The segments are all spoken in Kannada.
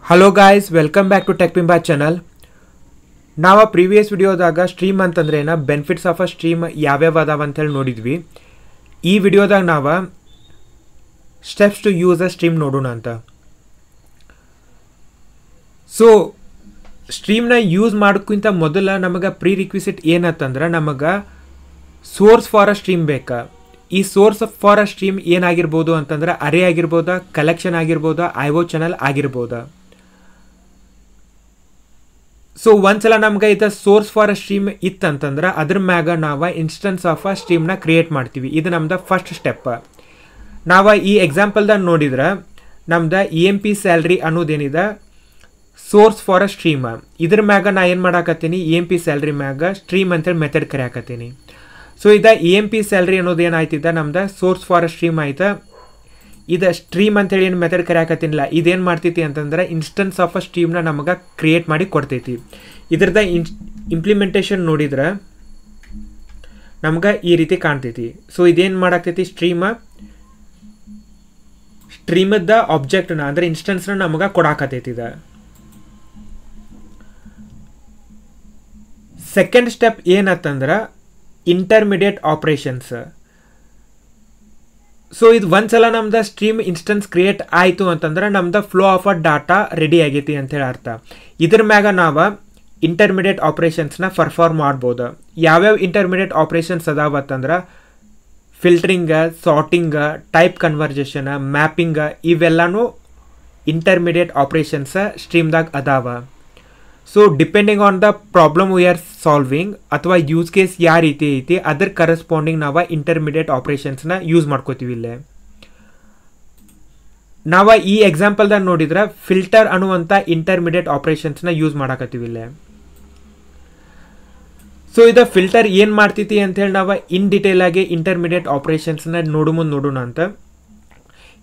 Hello guys, welcome back to tech ಪಿಂಬಾ ಚಾನಲ್. ನಾವು ಪ್ರೀವಿಯಸ್ ವಿಡಿಯೋದಾಗ ಸ್ಟ್ರೀಮ್ ಅಂತಂದ್ರೆ ಏನ ಬೆನಿಫಿಟ್ಸ್ ಆಫ್ ಅ ಸ್ಟ್ರೀಮ್ ಯಾವ್ಯಾವ ಅದಾವ ಅಂತೇಳಿ ನೋಡಿದ್ವಿ. ಈ ವಿಡಿಯೋದಾಗ ನಾವು steps to use a stream ನೋಡೋಣ ಅಂತ. ಸೊ ಸ್ಟ್ರೀಮ್ನ ಯೂಸ್ ಮಾಡೋಕ್ಕಿಂತ ಮೊದಲ ನಮಗೆ ಪ್ರೀ ರಿಕ್ವಿಸಿಟ್ ಏನಂತಂದ್ರೆ ನಮಗೆ ಸೋರ್ಸ್ ಫಾರ್ ಅ ಸ್ಟ್ರೀಮ್ ಬೇಕಾ. ಈ ಸೋರ್ಸ್ ಫಾರ್ ಅ ಸ್ಟ್ರೀಮ್ ಏನಾಗಿರ್ಬೋದು ಅಂತಂದ್ರೆ ಅರೇ ಆಗಿರ್ಬೋದಾ, ಕಲೆಕ್ಷನ್ ಆಗಿರ್ಬೋದಾ, ಐಒ ಚಾನಲ್ ಆಗಿರ್ಬೋದಾ. ಸೊ ಒಂದ್ಸಲ ನಮ್ಗೆ ಇದು ಸೋರ್ಸ್ ಫಾರ್ ಅ ಸ್ಟ್ರೀಮ್ ಇತ್ತಂತಂದ್ರೆ ಅದ್ರ ಮ್ಯಾಗ ನಾವು ಇನ್ಸ್ಟೆನ್ಸ್ ಆಫ್ ಅ ಸ್ಟ್ರೀಮ್ನ ಕ್ರಿಯೇಟ್ ಮಾಡ್ತೀವಿ. ಇದು ನಮ್ದು ಫಸ್ಟ್ ಸ್ಟೆಪ್. ನಾವು ಈ ಎಕ್ಸಾಂಪಲ್ದಾಗ ನೋಡಿದ್ರೆ ನಮ್ದು EMP ಸ್ಯಾಲ್ರಿ ಅನ್ನೋದೇನಿದೆ ಸೋರ್ಸ್ ಫಾರ್ ಅ ಸ್ಟ್ರೀಮ್. ಇದ್ರ ಮ್ಯಾಗ ನಾ ಏನು ಮಾಡಾಕತ್ತೀನಿ, EMP ಸ್ಯಾಲ್ರಿ ಮ್ಯಾಗ ಸ್ಟ್ರೀಮ್ ಅಂತೇಳಿ ಮೆಥಡ್ ಕರೆಯಾಕತ್ತೀನಿ. ಸೊ ಇದು EMP ಸ್ಯಾಲ್ರಿ ಅನ್ನೋದು ಏನಾಯ್ತಿದ್ದ ನಮ್ದು ಸೋರ್ಸ್ ಫಾರ್ ಅ ಸ್ಟ್ರೀಮ್ ಆಯ್ತಾ. ಇದು ಸ್ಟ್ರೀಮ್ ಅಂತೇಳಿ ಏನು ಮೆಥಡ್ ಕರೆಯಾಕತ್ತೀನಿಲ್ಲ, ಇದೇನು ಮಾಡ್ತೈತಿ ಅಂತಂದ್ರೆ ಇನ್ಸ್ಟೆನ್ಸ್ ಆಫ್ ಅ ಸ್ಟ್ರೀಮ್ನ ನಮಗೆ ಕ್ರಿಯೇಟ್ ಮಾಡಿ ಕೊಡ್ತೈತಿ. ಇದ್ರದ ಇಂಪ್ಲಿಮೆಂಟೇಷನ್ ನೋಡಿದ್ರೆ ನಮ್ಗೆ ಈ ರೀತಿ ಕಾಣ್ತೈತಿ. ಸೊ ಇದೇನು ಮಾಡಾಕ್ತೈತಿ, ಸ್ಟ್ರೀಮದ ಆಬ್ಜೆಕ್ಟ್ನ ಅಂದ್ರೆ ಇನ್ಸ್ಟೆನ್ಸ್ನ ನಮಗೆ ಕೊಡಾಕತೈತಿ. ಇದು ಸೆಕೆಂಡ್ ಸ್ಟೆಪ್ ಏನಂತಂದ್ರೆ ಇಂಟರ್ಮಿಡಿಯೇಟ್ ಆಪರೇಷನ್ಸ್. ಸೊ ಇದು ಒಂದ್ಸಲ ನಮ್ದು ಸ್ಟ್ರೀಮ್ ಇನ್ಸ್ಟೆನ್ಸ್ ಕ್ರಿಯೇಟ್ ಆಯಿತು ಅಂತಂದ್ರೆ ನಮ್ದು flow of a data ready ಆಗೈತಿ ಅಂತೇಳಿ ಅರ್ಥ. ಇದ್ರ ಮ್ಯಾಗ ನಾವು ಇಂಟರ್ಮಿಡಿಯೇಟ್ ಆಪರೇಷನ್ಸ್ನ ಪರ್ಫಾರ್ಮ್ ಮಾಡ್ಬೋದು. ಯಾವ್ಯಾವ ಇಂಟರ್ಮಿಡಿಯೇಟ್ ಆಪರೇಷನ್ಸ್ ಅದಾವ ಅಂತಂದ್ರೆ filtering, sorting, type conversation, mapping, ಇವೆಲ್ಲನೂ ಇಂಟರ್ಮಿಡಿಯೇಟ್ ಆಪರೇಷನ್ಸ್ ಸ್ಟ್ರೀಮ್ದಾಗ ಅದಾವ. So depending on the problem we are solving ಅಥವಾ ಯೂಸ್ ಕೇಸ್ ಯಾವ ರೀತಿ ಐತಿ ಅದ್ರ ಕರೆಸ್ಪಾಂಡಿಂಗ್ ನಾವು ಇಂಟರ್ಮಿಡಿಯೇಟ್ ಆಪರೇಷನ್ಸ್ನ ಯೂಸ್ ಮಾಡ್ಕೋತೀವಿ. ಇಲ್ಲೇ ನಾವು ಈ ಎಕ್ಸಾಂಪಲ್ದಾಗ ನೋಡಿದ್ರೆ ಫಿಲ್ಟರ್ ಅನ್ನುವಂಥ ಇಂಟರ್ಮಿಡಿಯೇಟ್ ಆಪರೇಷನ್ಸ್ನ ಯೂಸ್ ಮಾಡಾಕತ್ತೀವಿ ಇಲ್ಲೇ. ಸೊ ಇದು ಫಿಲ್ಟರ್ ಏನು ಮಾಡ್ತೈತಿ ಅಂತೇಳಿ ನಾವು ಇನ್ ಡಿಟೇಲ್ ಆಗಿ ಇಂಟರ್ಮಿಡಿಯೇಟ್ ಆಪರೇಷನ್ಸ್ನ ನೋಡೋಣ ಅಂತ.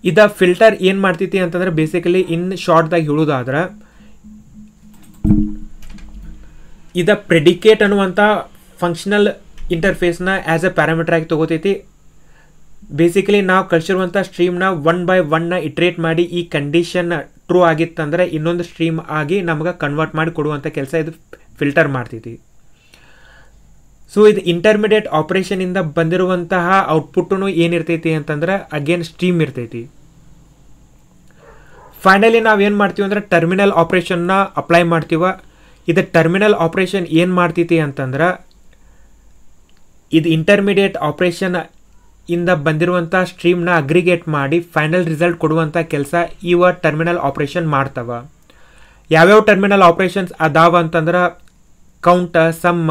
ಇದು ಫಿಲ್ಟರ್ ಏನು ಮಾಡ್ತೈತಿ ಅಂತಂದ್ರೆ ಬೇಸಿಕಲಿ ಇನ್ ಶಾರ್ಟ್ದಾಗ ಹೇಳೋದಾದ್ರೆ ಇದು ಪ್ರೆಡಿಕೇಟ್ ಅನ್ನುವಂಥ ಫಂಕ್ಷನಲ್ ಇಂಟರ್ಫೇಸ್ನ ಆ್ಯಸ್ ಎ ಪ್ಯಾರಾಮೀಟರ್ ಆಗಿ ತೊಗೋತೈತಿ. ಬೇಸಿಕಲಿ ನಾವು ಕಳಿಸಿರುವಂಥ ಸ್ಟ್ರೀಮ್ನ 1 by 1 ಇಟ್ರೇಟ್ ಮಾಡಿ ಈ ಕಂಡೀಷನ್ ಟ್ರೂ ಆಗಿತ್ತಂದ್ರೆ ಇನ್ನೊಂದು ಸ್ಟ್ರೀಮ್ ಆಗಿ ನಮ್ಗೆ ಕನ್ವರ್ಟ್ ಮಾಡಿ ಕೊಡುವಂಥ ಕೆಲಸ ಇದು ಫಿಲ್ಟರ್ ಮಾಡ್ತೈತಿ. ಸೊ ಇದು ಇಂಟರ್ಮಿಡಿಯೇಟ್ ಆಪರೇಷನಿಂದ ಬಂದಿರುವಂತಹ ಔಟ್ಪುಟ್ಟೂ ಏನಿರ್ತೈತಿ ಅಂತಂದ್ರೆ ಅಗೇನ್ ಸ್ಟ್ರೀಮ್ ಇರ್ತೈತಿ. ಫೈನಲಿ ನಾವೇನು ಮಾಡ್ತೀವಿ ಅಂದ್ರೆ ಟರ್ಮಿನಲ್ ಆಪರೇಷನ್ನ ಅಪ್ಲೈ ಮಾಡ್ತೀವ. ಇದು ಟರ್ಮಿನಲ್ ಆಪರೇಷನ್ ಏನು ಮಾಡ್ತೈತಿ ಅಂತಂದ್ರೆ ಇದು ಇಂಟರ್ಮಿಡಿಯೇಟ್ ಆಪರೇಷನ್ ಇಂದ ಬಂದಿರುವಂಥ ಸ್ಟ್ರೀಮ್ನ ಅಗ್ರಿಗೇಟ್ ಮಾಡಿ ಫೈನಲ್ ರಿಸಲ್ಟ್ ಕೊಡುವಂಥ ಕೆಲಸ ಇವ ಟರ್ಮಿನಲ್ ಆಪರೇಷನ್ ಮಾಡ್ತವ. ಯಾವ್ಯಾವ ಟರ್ಮಿನಲ್ ಆಪರೇಷನ್ಸ್ ಅದಾವ ಅಂತಂದ್ರೆ ಕೌಂಟ್, ಸಮ್ಮ,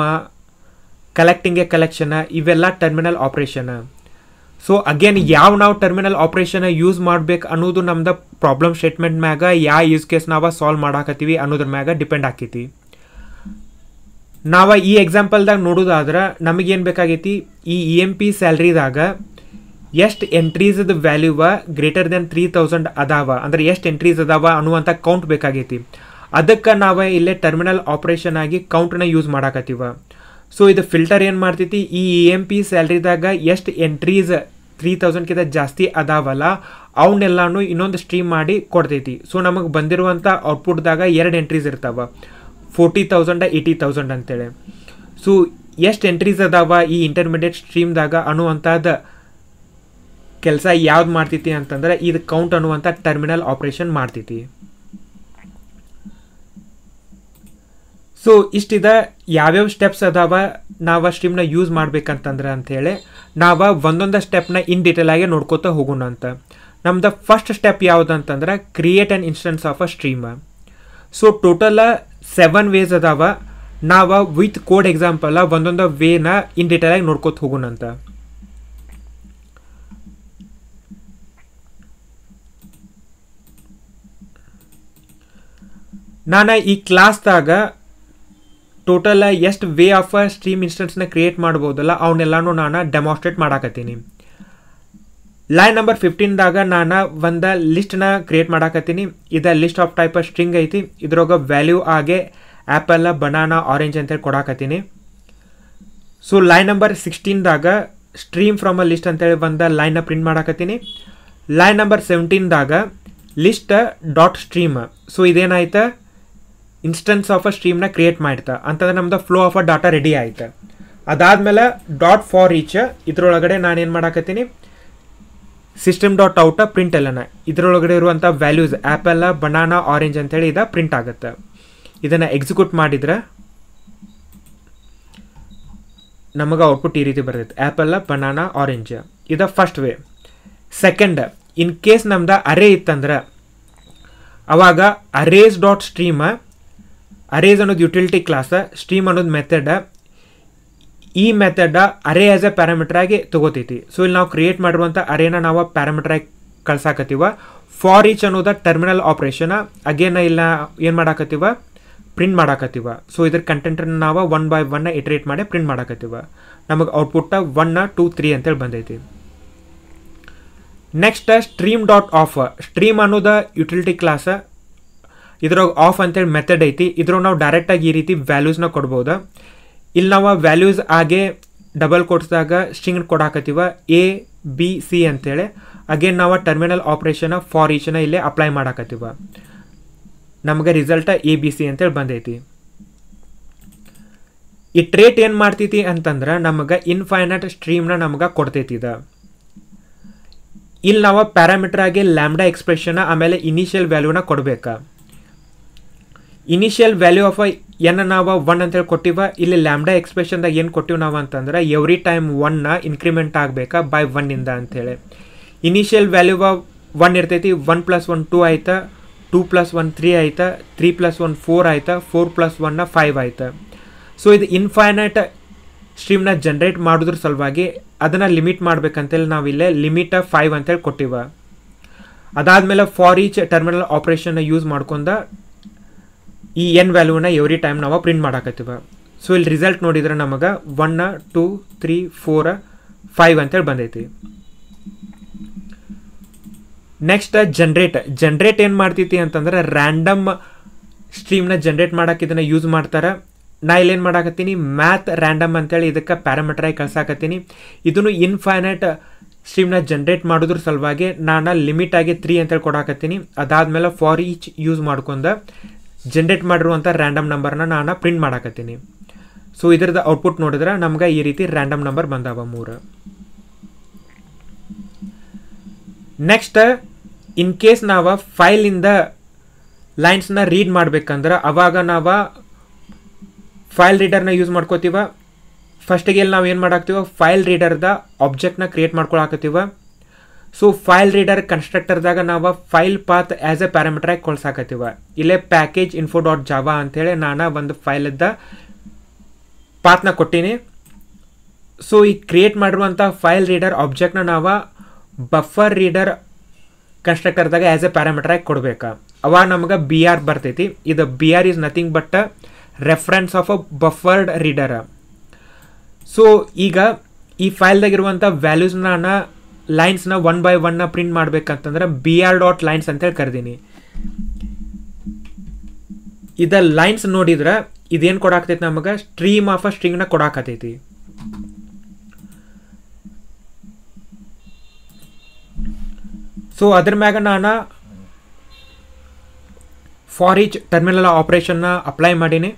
ಕಲೆಕ್ಟಿಂಗ್ ಎ ಕಲೆಕ್ಷನ್, ಇವೆಲ್ಲ ಟರ್ಮಿನಲ್ ಆಪರೇಷನ್. ಸೊ ಅಗೇನ್ ನಾವು ಟರ್ಮಿನಲ್ ಆಪರೇಷನ್ ಯೂಸ್ ಮಾಡ್ಬೇಕು ಅನ್ನೋದು ನಮ್ದು ಪ್ರಾಬ್ಲಮ್ ಸ್ಟೇಟ್ಮೆಂಟ್ ಮ್ಯಾಗ ಯಾವ ಯೂಸ್ ಕೇಸ್ ನಾವು ಸಾಲ್ವ್ ಮಾಡಾಕತ್ತೀವಿ ಅನ್ನೋದ್ರ ಮ್ಯಾಗ ಡಿಪೆಂಡ್ ಆಕೈತಿ. ನಾವು ಈ ಎಕ್ಸಾಂಪಲ್ದಾಗ ನೋಡೋದಾದ್ರೆ ನಮಗೇನು ಬೇಕಾಗೈತಿ, ಈ EMP ಸ್ಯಾಲ್ರಿದಾಗ ಎಷ್ಟು ಎಂಟ್ರೀಸ್ದ ವ್ಯಾಲ್ಯೂವ ಗ್ರೇಟರ್ ದೆನ್ 3000 ಅದಾವ ಅಂದ್ರೆ ಎಷ್ಟು ಎಂಟ್ರೀಸ್ ಅದಾವ ಅನ್ನುವಂಥ ಕೌಂಟ್ ಬೇಕಾಗೈತಿ. ಅದಕ್ಕೆ ನಾವು ಇಲ್ಲೇ ಟರ್ಮಿನಲ್ ಆಪರೇಷನ್ ಆಗಿ ಕೌಂಟ್ನ ಯೂಸ್ ಮಾಡಾಕತ್ತೀವ. ಸೊ ಇದು ಫಿಲ್ಟರ್ ಏನು ಮಾಡ್ತೈತಿ, ಈ EMP ಸ್ಯಾಲ್ರಿದಾಗ ಎಷ್ಟು ಎಂಟ್ರೀಸ್ 3000ಕಿಂತ ಜಾಸ್ತಿ ಅದಾವಲ್ಲ ಅವನ್ನೆಲ್ಲಾನು ಇನ್ನೊಂದು ಸ್ಟ್ರೀಮ್ ಮಾಡಿ ಕೊಡ್ತೈತಿ. ಸೊ ನಮಗೆ ಬಂದಿರುವಂಥ ಔಟ್ಪುಟ್ದಾಗ 2 ಎಂಟ್ರೀಸ್ ಇರ್ತಾವ, 40,000, 80,000 ಅಂತೇಳಿ. ಸೊ ಎಷ್ಟು ಎಂಟ್ರೀಸ್ ಅದಾವ ಈ ಇಂಟರ್ಮಿಡಿಯೇಟ್ ಸ್ಟ್ರೀಮ್ದಾಗ ಅನ್ನುವಂಥದ್ದು ಕೆಲಸ ಯಾವ್ದು ಮಾಡ್ತೈತಿ ಅಂತಂದ್ರೆ ಇದು ಕೌಂಟ್ ಅನ್ನುವಂಥ ಟರ್ಮಿನಲ್ ಆಪರೇಷನ್ ಮಾಡ್ತೈತಿ. ಸೊ ಇಷ್ಟಿದ ಯಾವ್ಯಾವ ಸ್ಟೆಪ್ಸ್ ಅದಾವ ನಾವು ಸ್ಟ್ರೀಮ್ನ ಯೂಸ್ ಮಾಡ್ಬೇಕಂತಂದ್ರೆ ಅಂಥೇಳಿ ನಾವು ಒಂದೊಂದು ಸ್ಟೆಪ್ನ ಇನ್ ಡಿಟೇಲ್ ಆಗಿ ನೋಡ್ಕೋತಾ ಹೋಗೋಣ ಅಂತ. ನಮ್ದು ಫಸ್ಟ್ ಸ್ಟೆಪ್ ಯಾವುದಂತಂದ್ರೆ create an instance of a stream. So total 7 ways ಅದಾವ. ನಾವು ವಿತ್ ಕೋಡ್ ಎಕ್ಸಾಂಪಲ್ ಒಂದೊಂದು ವೇನ ಇನ್ ಡಿಟೇಲ್ ಆಗಿ ನೋಡ್ಕೋತ ಹೋಗೋಣ ಅಂತ. ನಾನು ಈ ಕ್ಲಾಸ್ದಾಗ ಟೋಟಲ್ ಎಷ್ಟು ವೇ ಆಫ್ ಸ್ಟ್ರೀಮ್ ಇನ್ಸ್ಟೆನ್ಸ್ನ ಕ್ರಿಯೇಟ್ ಮಾಡ್ಬೋದಲ್ಲ ಅವನ್ನೆಲ್ಲಾನು ನಾನು ಡೆಮಾನ್ಸ್ಟ್ರೇಟ್ ಮಾಡಾಕತ್ತೀನಿ. ಲೈನ್ ನಂಬರ್ 15ದಾಗ ನಾನು ಒಂದು ಲಿಸ್ಟ್ನ ಕ್ರಿಯೇಟ್ ಮಾಡಾಕತ್ತೀನಿ. ಇದು ಲಿಸ್ಟ್ ಆಫ್ ಟೈಪ್ ಸ್ಟ್ರಿಂಗ್ ಐತಿ. ಇದ್ರಾಗ ವ್ಯಾಲ್ಯೂ ಆಗಿ ಆ್ಯಪಲ್, ಬನಾನಾ, ಆರೆಂಜ್ ಅಂತೇಳಿ ಕೊಡಾಕತ್ತೀನಿ. ಸೊ ಲೈನ್ ನಂಬರ್ 16ದಾಗ ಸ್ಟ್ರೀಮ್ ಫ್ರಮ್ ಅ ಲಿಸ್ಟ್ ಅಂತೇಳಿ ಒಂದು ಲೈನ್ನ ಪ್ರಿಂಟ್ ಮಾಡಾಕತ್ತೀನಿ. ಲೈನ್ ನಂಬರ್ 17ದಾಗ ಲಿಸ್ಟ್ ಡಾಟ್ ಸ್ಟ್ರೀಮ್. ಸೊ ಇದೇನಾಯ್ತು, ಇನ್ಸ್ಟೆನ್ಸ್ ಆಫ್ ಅ ಸ್ಟ್ರೀಮ್ನ ಕ್ರಿಯೇಟ್ ಮಾಡ್ತಾ ಅಂತಂದ್ರೆ ನಮ್ದು flow of a data ready ಆಯ್ತು. ಅದಾದಮೇಲೆ ಡಾಟ್ ಫಾರ್ ಈಚ್ ಇದ್ರೊಳಗಡೆ ನಾನೇನು ಮಾಡಾಕತ್ತೀನಿ, ಸಿಸ್ಟಮ್ ಡಾಟ್ ಔಟ್ ಪ್ರಿಂಟ್ ಎಲ್ಲನ ಇದರೊಳಗಡೆ ಇರುವಂಥ ವ್ಯಾಲ್ಯೂಸ್ ಆ್ಯಪಲ್, ಬನಾನಾ, ಆರೆಂಜ್ ಅಂತೇಳಿ ಇದು ಪ್ರಿಂಟ್ ಆಗುತ್ತೆ. ಇದನ್ನು ಎಕ್ಸಿಕ್ಯೂಟ್ ಮಾಡಿದ್ರೆ ನಮಗೆ ಔಟ್ಪುಟ್ ಈ ರೀತಿ ಬರ್ತೈತೆ, ಆ್ಯಪಲ್, ಬನಾನಾ, ಆರೆಂಜ್. ಇದು first way. Second, in case ನಮ್ದು ಅರೇ ಇತ್ತಂದ್ರೆ ಅವಾಗ ಅರೇಸ್ ಡಾಟ್ ಸ್ಟ್ರೀಮ್, ಅರೇಸ್ ಅನ್ನೋದು ಯುಟಿಲಿಟಿ ಕ್ಲಾಸ್, ಸ್ಟ್ರೀಮ್ ಅನ್ನೋದು ಮೆಥಡ್. ಈ method array as A parameter ಆಗಿ ತಗೋತೈತಿ. ಸೊ ಇಲ್ಲಿ ನಾವು ಕ್ರಿಯೇಟ್ ಮಾಡಿರುವಂಥ ಅರೇನ ನಾವು ಪ್ಯಾರಾಮೀಟರ್ ಆಗಿ ಕಳ್ಸಾಕತ್ತೀವ. ಫಾರ್ ಈಚ್ ಅನ್ನೋದ ಟರ್ಮಿನಲ್ ಆಪ್ರೇಷನ್, ಅಗೇನ್ ಇಲ್ಲ ಏನು ಮಾಡಾಕತ್ತೀವ, ಪ್ರಿಂಟ್ ಮಾಡಾಕತ್ತೀವ. ಸೊ ಇದ್ರ ಕಂಟೆಂಟನ್ನು ನಾವು 1 by 1 ಇಟ್ರೇಟ್ ಮಾಡಿ ಪ್ರಿಂಟ್ ಮಾಡಾಕತ್ತೀವ. ನಮಗೆ ಔಟ್ಪುಟ್ 1, 2, 3 ಅಂತೇಳಿ ಬಂದೈತಿ. Next stream dot of. Stream ಅನ್ನೋದ ಯುಟಿಲಿಟಿ ಕ್ಲಾಸ್, ಇದ್ರಾಗ ಆಫ್ ಅಂತೇಳಿ ಮೆಥಡ್ ಐತಿ. ಇದ್ರಾಗ ನಾವು ಡೈರೆಕ್ಟಾಗಿ ಈ ರೀತಿ ವ್ಯಾಲ್ಯೂಸ್ನ ಕೊಡ್ಬೋದು. ಇಲ್ಲಿ ನಾವು ವ್ಯಾಲ್ಯೂಸ್ ಆಗಿ ಡಬಲ್ ಕೋಟ್ಸ್ದಾಗ ಸ್ಟ್ರಿಂಗ್ ಕೊಡಾಕತ್ತೀವ ABC ಅಂತೇಳಿ. ಅಗೇನ್ ನಾವು ಟರ್ಮಿನಲ್ ಆಪ್ರೇಷನ್ ಫಾರ್ ಈಚನ ಇಲ್ಲೇ ಅಪ್ಲೈ ಮಾಡಾಕತ್ತೀವ. ನಮಗೆ ರಿಸಲ್ಟ್ ABC ಅಂತೇಳಿ ಬಂದೈತಿ. ಈ ಟ್ರೇಟ್ ಏನು ಮಾಡ್ತೈತಿ ಅಂತಂದ್ರೆ ನಮಗೆ ಇನ್ಫೈನೈಟ್ ಸ್ಟ್ರೀಮ್ನ ನಮಗೆ ಕೊಡ್ತೈತಿ. ಇಲ್ಲಿ ನಾವು ಪ್ಯಾರಾಮೀಟರ್ ಆಗಿ ಲ್ಯಾಂಬ್ಡಾ ಎಕ್ಸ್ಪ್ರೆಷನ್ ಆಮೇಲೆ ಇನಿಷಿಯಲ್ ವ್ಯಾಲ್ಯೂನ ಕೊಡಬೇಕಾ. ಇನಿಷಿಯಲ್ ವ್ಯಾಲ್ಯೂ ಆಫ್ ಎನ್ ನಾವು 1 ಅಂತೇಳಿ ಕೊಟ್ಟಿವ. ಇಲ್ಲಿ ಲ್ಯಾಂಬ್ಡಾ ಎಕ್ಸ್ಪ್ರೆಷನ್ದಾಗ ಏನು ಕೊಟ್ಟಿವಿ ನಾವು ಅಂತಂದ್ರೆ ಎವ್ರಿ ಟೈಮ್ 1 ಇನ್ಕ್ರಿಮೆಂಟ್ ಆಗಬೇಕಾ ಬೈ 1 ಅಂತೇಳಿ. ಇನಿಷಿಯಲ್ ವ್ಯಾಲ್ಯೂ 1 ಇರ್ತೈತಿ. 1 + 1 2 ಆಯ್ತಾ, 2 + 1 3 ಆಯ್ತಾ, 3 + 1 4 ಆಯ್ತಾ, 4 + 1 5 ಆಯ್ತಾ. ಸೊ ಇದು ಇನ್ಫೈನೈಟ್ ಸ್ಟ್ರೀಮ್ನ ಜನ್ರೇಟ್ ಮಾಡೋದ್ರ ಸಲುವಾಗಿ ಅದನ್ನು ಲಿಮಿಟ್ ಮಾಡ್ಬೇಕಂತೇಳಿ ನಾವು ಇಲ್ಲೇ ಲಿಮಿಟ್ 5 ಅಂತೇಳಿ ಕೊಟ್ಟಿವ. ಅದಾದಮೇಲೆ ಫಾರ್ ಈಚ್ ಟರ್ಮಿನಲ್ ಆಪ್ರೇಷನ್ನ ಯೂಸ್ ಮಾಡ್ಕೊಂಡ ಈ ಎನ್ ವ್ಯಾಲ್ಯೂನ ಎವ್ರಿ ಟೈಮ್ ನಾವು ಪ್ರಿಂಟ್ ಮಾಡಾಕತ್ತೀವ. ಸೊ ಇಲ್ಲಿ ರಿಸಲ್ಟ್ ನೋಡಿದ್ರೆ ನಮಗೆ 1, 2, 3, 4, 5 ಅಂತೇಳಿ ಬಂದೈತಿ. ನೆಕ್ಸ್ಟ್ ಜನ್ರೇಟ್ ಏನು ಮಾಡ್ತೈತಿ ಅಂತಂದ್ರೆ ರ್ಯಾಂಡಮ್ ಸ್ಟ್ರೀಮ್ನ ಜನ್ರೇಟ್ ಮಾಡಕ್ಕೆ ಇದನ್ನು ಯೂಸ್ ಮಾಡ್ತಾರೆ. ನಾ ಇಲ್ಲೇನು ಮಾಡಾಕತ್ತೀನಿ, ಮ್ಯಾಥ್ ರ್ಯಾಂಡಮ್ ಅಂತೇಳಿ ಇದಕ್ಕೆ ಪ್ಯಾರಾಮೀಟರ್ ಆಗಿ ಕಳ್ಸಾಕತ್ತೀನಿ. ಇದನ್ನು ಇನ್ಫೈನೈಟ್ ಸ್ಟ್ರೀಮ್ನ ಜನ್ರೇಟ್ ಮಾಡೋದ್ರ ಸಲುವಾಗಿ ನಾನು ಲಿಮಿಟ್ ಆಗಿ 3 ಅಂತೇಳಿ ಕೊಡಾಕತ್ತೀನಿ. ಅದಾದಮೇಲೆ ಫಾರ್ ಈಚ್ ಯೂಸ್ ಮಾಡ್ಕೊಂಡು ಜನ್ರೇಟ್ ಮಾಡಿರುವಂಥ ರ್ಯಾಂಡಮ್ ನಂಬರ್ನ ನಾನು ಪ್ರಿಂಟ್ ಮಾಡಾಕತ್ತೀನಿ. ಸೊ ಇದ್ರದ್ದು ಔಟ್ಪುಟ್ ನೋಡಿದ್ರೆ ನಮ್ಗೆ ಈ ರೀತಿ ರ್ಯಾಂಡಮ್ ನಂಬರ್ ಬಂದಾವ 3. ನೆಕ್ಸ್ಟ್ ಇನ್ ಕೇಸ್ ನಾವು ಫೈಲಿಂದ ಲೈನ್ಸ್ನ ರೀಡ್ ಮಾಡ್ಬೇಕಂದ್ರೆ ಅವಾಗ ನಾವು ಫೈಲ್ ರೀಡರ್ನ ಯೂಸ್ ಮಾಡ್ಕೋತೀವ. ಫಸ್ಟಿಗೆ ಇಲ್ಲಿ ನಾವು ಏನು ಮಾಡಾಕ್ತೀವ, ಫೈಲ್ ರೀಡರ್ದ ಆಬ್ಜೆಕ್ಟ್ನ ಕ್ರಿಯೇಟ್ ಮಾಡ್ಕೊಳಕತ್ತೀವ. ಸೊ ಫೈಲ್ ರೀಡರ್ ಕನ್ಸ್ಟ್ರಕ್ಟರ್ದಾಗ ನಾವು file path as a parameter ಆಗಿ ಕೊಳ್ಸಾಕತ್ತೀವ. ಇಲ್ಲೇ ಪ್ಯಾಕೇಜ್ info ಡಾಟ್ ಜಾವಾ ಅಂತೇಳಿ ನಾನು ಒಂದು ಫೈಲದ ಪಾತ್ನ ಕೊಟ್ಟೀನಿ. ಸೊ ಈ ಕ್ರಿಯೇಟ್ ಮಾಡಿರುವಂಥ ಫೈಲ್ ರೀಡರ್ ಆಬ್ಜೆಕ್ಟ್ನ ನಾವು ಬಫರ್ ರೀಡರ್ ಕನ್ಸ್ಟ್ರಕ್ಟರ್ದಾಗ ಆ್ಯಸ್ ಎ ಪ್ಯಾರಾಮೀಟರ್ ಆಗಿ ಕೊಡಬೇಕಾ. ಅವಾಗ ನಮಗೆ BR ಬರ್ತೈತಿ. ಇದು BR is nothing but reference of a buffered reader. So ಈಗ ಈ ಫೈಲ್ದಾಗಿರುವಂಥ ವ್ಯಾಲ್ಯೂಸ್ನ ನಾನು ಲೈನ್ಸ್ನ 1 by 1 ಪ್ರಿಂಟ್ ಮಾಡ್ಬೇಕಂತಂದ್ರೆ BR ಡಾಟ್ ಲೈನ್ಸ್ ಅಂತೇಳಿ ಕರೆದೀನಿ. ಇದ ಲೈನ್ಸ್ ನೋಡಿದ್ರೆ ಇದೇನು ಕೊಡಾಕತೈತಿ, ನಮಗೆ ಸ್ಟ್ರೀಮ್ ಆಫ್ ಅ ಸ್ಟ್ರಿಂಗ್ನ ಕೊಡಾಕತೈತಿ. ಸೊ ಅದ್ರ ಮ್ಯಾಗ ನಾನು ಫಾರ್ ಈಚ್ ಟರ್ಮಿನಲ್ ಆಪ್ರೇಷನ್ನ ಅಪ್ಲೈ ಮಾಡೀನಿ.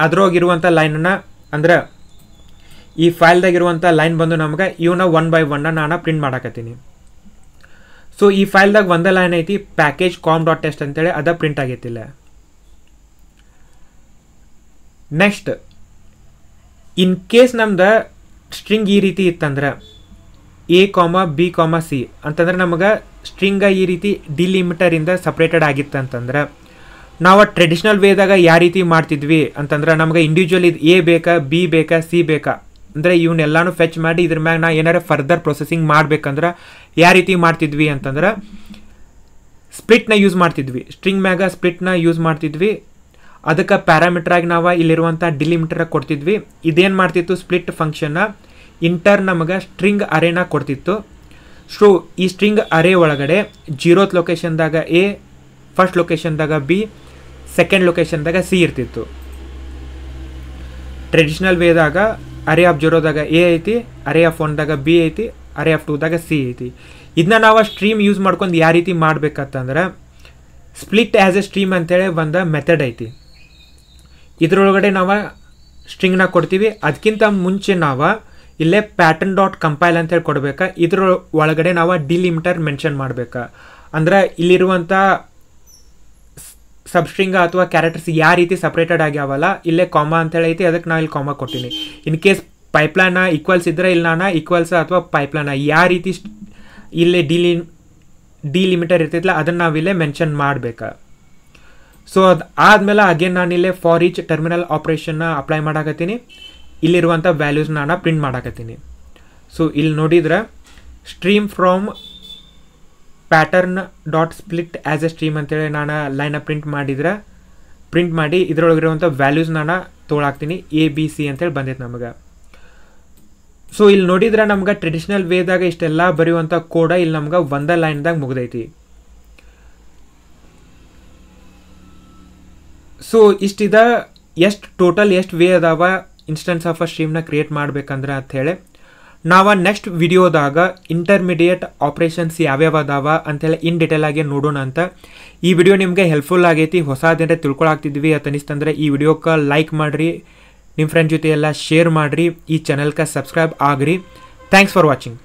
ಅದ್ರೊಳಗಿರುವಂಥ ಲೈನನ್ನು ಅಂದ್ರೆ ಈ ಫೈಲ್ದಾಗಿರುವಂಥ ಲೈನ್ ಬಂದು ನಮ್ಗೆ ಇವನ್ನ 1 by 1 ನಾನು ಪ್ರಿಂಟ್ ಮಾಡಾಕತ್ತೀನಿ. ಸೊ ಈ ಫೈಲ್ದಾಗ ಒಂದೇ ಲೈನ್ ಐತಿ, ಪ್ಯಾಕೇಜ್ com.txt ಅಂತೇಳಿ ಅದ ಪ್ರಿಂಟ್ ಆಗೈತಿಲ್ಲ. ನೆಕ್ಸ್ಟ್ ಇನ್ ಕೇಸ್ ನಮ್ದು ಸ್ಟ್ರಿಂಗ್ ಈ ರೀತಿ ಇತ್ತಂದ್ರೆ A, B, C ಅಂತಂದ್ರೆ ನಮಗೆ ಸ್ಟ್ರಿಂಗ ಈ ರೀತಿ ಡಿಲಿಮಿಟರಿಂದ ಸಪ್ರೇಟೆಡ್ ಆಗಿತ್ತಂತಂದ್ರೆ ನಾವು ಟ್ರೆಡಿಷನಲ್ ವೇದಾಗ ಯಾವ ರೀತಿ ಮಾಡ್ತಿದ್ವಿ ಅಂತಂದ್ರೆ ನಮ್ಗೆ ಇಂಡಿವಿಜುವಲ್ ಇದು A ಬೇಕಾ, B ಬೇಕಾ, C ಬೇಕಾ ಅಂದರೆ ಇವನ್ನೆಲ್ಲಾನು ಫೆಚ್ ಮಾಡಿ ಇದ್ರ ಮ್ಯಾಗ ನಾ ಏನಾರ ಫರ್ದರ್ ಪ್ರೊಸೆಸಿಂಗ್ ಮಾಡ್ಬೇಕಂದ್ರೆ ಯಾವ ರೀತಿ ಮಾಡ್ತಿದ್ವಿ ಅಂತಂದ್ರೆ ಸ್ಪ್ಲಿಟ್ನ ಯೂಸ್ ಮಾಡ್ತಿದ್ವಿ. ಸ್ಟ್ರಿಂಗ್ ಮ್ಯಾಗ ಸ್ಪ್ಲಿಟ್ನ ಯೂಸ್ ಮಾಡ್ತಿದ್ವಿ. ಅದಕ್ಕೆ ಪ್ಯಾರಾಮೀಟ್ರಾಗಿ ನಾವು ಇಲ್ಲಿರುವಂಥ ಡಿಲಿಮಿಟರ್ ಕೊಡ್ತಿದ್ವಿ. ಇದೇನು ಮಾಡ್ತಿತ್ತು, ಸ್ಪ್ಲಿಟ್ ಫಂಕ್ಷನ್ನ ಇಂಟರ್ ನಮಗೆ ಸ್ಟ್ರಿಂಗ್ ಅರೇನ ಕೊಡ್ತಿತ್ತು. ಸೊ ಈ ಸ್ಟ್ರಿಂಗ್ ಅರೇ ಒಳಗಡೆ 0th ಲೊಕೇಶನ್ದಾಗ A, ಫಸ್ಟ್ ಲೊಕೇಶನ್ದಾಗ B, ಸೆಕೆಂಡ್ ಲೊಕೇಶನ್ದಾಗ C ಇರ್ತಿತ್ತು. ಟ್ರೆಡಿಷನಲ್ ವೇದಾಗ ಅರೇ ಆಫ್ 0ದಾಗ A ಐತಿ, ಅರೇ ಆಫ್ 1ದಾಗ B ಐತಿ, ಅರೇ ಆಫ್ 2ದಾಗ C ಐತಿ. ಇದನ್ನ ನಾವು ಸ್ಟ್ರೀಮ್ ಯೂಸ್ ಮಾಡ್ಕೊಂಡು ಯಾವ ರೀತಿ ಮಾಡ್ಬೇಕಂತಂದ್ರೆ ಸ್ಪ್ಲಿಟ್ ಆ್ಯಸ್ ಎ ಸ್ಟ್ರೀಮ್ ಅಂತೇಳಿ ಒಂದು ಮೆಥಡ್ ಐತಿ. ಇದರೊಳಗಡೆ ನಾವು ಸ್ಟ್ರಿಂಗ್ನ ಕೊಡ್ತೀವಿ. ಅದಕ್ಕಿಂತ ಮುಂಚೆ ನಾವು ಇಲ್ಲೇ ಪ್ಯಾಟರ್ನ್ ಡಾಟ್ ಕಂಪೈಲ್ ಅಂತೇಳಿ ಕೊಡ್ಬೇಕಾ. ಇದ್ರ ಒಳಗಡೆ ನಾವು ಡಿಲಿಮಿಟರ್ ಮೆನ್ಷನ್ ಮಾಡ್ಬೇಕಾ. ಅಂದ್ರೆ ಇಲ್ಲಿರುವಂಥ ಸಬ್ಸ್ಟ್ರಿಂಗ್ ಅಥವಾ ಕ್ಯಾರೆಕ್ಟರ್ಸ್ ಯಾವ ರೀತಿ ಸಪ್ರೇಟೆಡ್ ಆಗ್ಯಾವಲ್ಲ ಇಲ್ಲೇ ಕಾಮಾ ಅಂತೇಳಿ ಐತಿ, ಅದಕ್ಕೆ ನಾನು ಇಲ್ಲಿ ಕಾಮಾ ಕೊಟ್ಟಿನಿ. ಇನ್ ಕೇಸ್ ಪೈಪ್ಲೈನ ಈಕ್ವಲ್ಸ್ ಇದ್ರೆ ಇಲ್ಲಿ ನಾನು ಈಕ್ವಲ್ಸ್ ಅಥವಾ ಪೈಪ್ಲೈನ ಯಾವ ರೀತಿ ಇಲ್ಲೇ ಡಿಲಿಮಿಟರ್ ಇರ್ತೈತಲ್ಲ ಅದನ್ನು ನಾವಿಲ್ಲೇ ಮೆನ್ಷನ್ ಮಾಡಬೇಕಾ. ಸೊ ಅದು ಆದಮೇಲೆ ಅಗೇನ್ ನಾನಿಲ್ಲೇ ಫಾರ್ ಈಚ್ ಟರ್ಮಿನಲ್ ಆಪ್ರೇಷನ್ನ ಅಪ್ಲೈ ಮಾಡಾಕತ್ತೀನಿ. ಇಲ್ಲಿರುವಂಥ ವ್ಯಾಲ್ಯೂಸ್ ನಾನು ಪ್ರಿಂಟ್ ಮಾಡಾಕತ್ತೀನಿ. ಸೊ ಇಲ್ಲಿ ನೋಡಿದ್ರೆ stream from pattern dot split as a stream ಅಂತೇಳಿ ನಾನು ಲೈನ ಪ್ರಿಂಟ್ ಮಾಡಿ ಇದರೊಳಗಿರುವಂಥ ವ್ಯಾಲ್ಯೂಸ್ ನಾನು ತೊಗೊಳಾಕ್ತೀನಿ. ABC ಅಂತೇಳಿ ಬಂದೈತೆ ನಮಗೆ. ಸೊ ಇಲ್ಲಿ ನೋಡಿದ್ರೆ ನಮ್ಗೆ ಟ್ರೆಡಿಷ್ನಲ್ ವೇದಾಗ ಇಷ್ಟೆಲ್ಲ ಬರೆಯುವಂಥ ಕೋಡ ಇಲ್ಲಿ ನಮ್ಗೆ ಒಂದೇ ಲೈನ್ದಾಗ ಮುಗ್ದೈತಿ. ಸೊ ಇಷ್ಟಿದ ಟೋಟಲ್ ಎಷ್ಟು ವೇ ಅದಾವ ಇನ್ಸ್ಟೆನ್ಸ್ ಆಫ್ ಅ ಸ್ಟ್ರೀಮ್ನ ಕ್ರಿಯೇಟ್ ಮಾಡ್ಬೇಕಂದ್ರೆ ಅಂಥೇಳಿ ನಾವು ನೆಕ್ಸ್ಟ್ ವಿಡಿಯೋದಾಗ ಇಂಟರ್ಮಿಡಿಯೇಟ್ ಆಪ್ರೇಷನ್ಸ್ ಯಾವ್ಯಾವ ಅದಾವ ಅಂಥೇಳಿ ಇನ್ ಡಿಟೇಲ್ ಆಗಿ ನೋಡೋಣ ಅಂತ. ಈ ವಿಡಿಯೋ ನಿಮಗೆ ಹೆಲ್ಪ್ಫುಲ್ ಆಗೈತಿ, ಹೊಸದೇನಾರ ತಿಳ್ಕೊಳಾಗ್ತಿದ್ವಿ ಅಂತ ಅನಿಸ್ತಂದ್ರೆ ಈ ವಿಡಿಯೋಕ್ಕೆ ಲೈಕ್ ಮಾಡಿರಿ, ನಿಮ್ಮ ಫ್ರೆಂಡ್ ಜೊತೆ ಎಲ್ಲ ಶೇರ್ ಮಾಡಿರಿ, ಈ ಚಾನಲ್ಗೆ subscribe agri. Thanks for watching.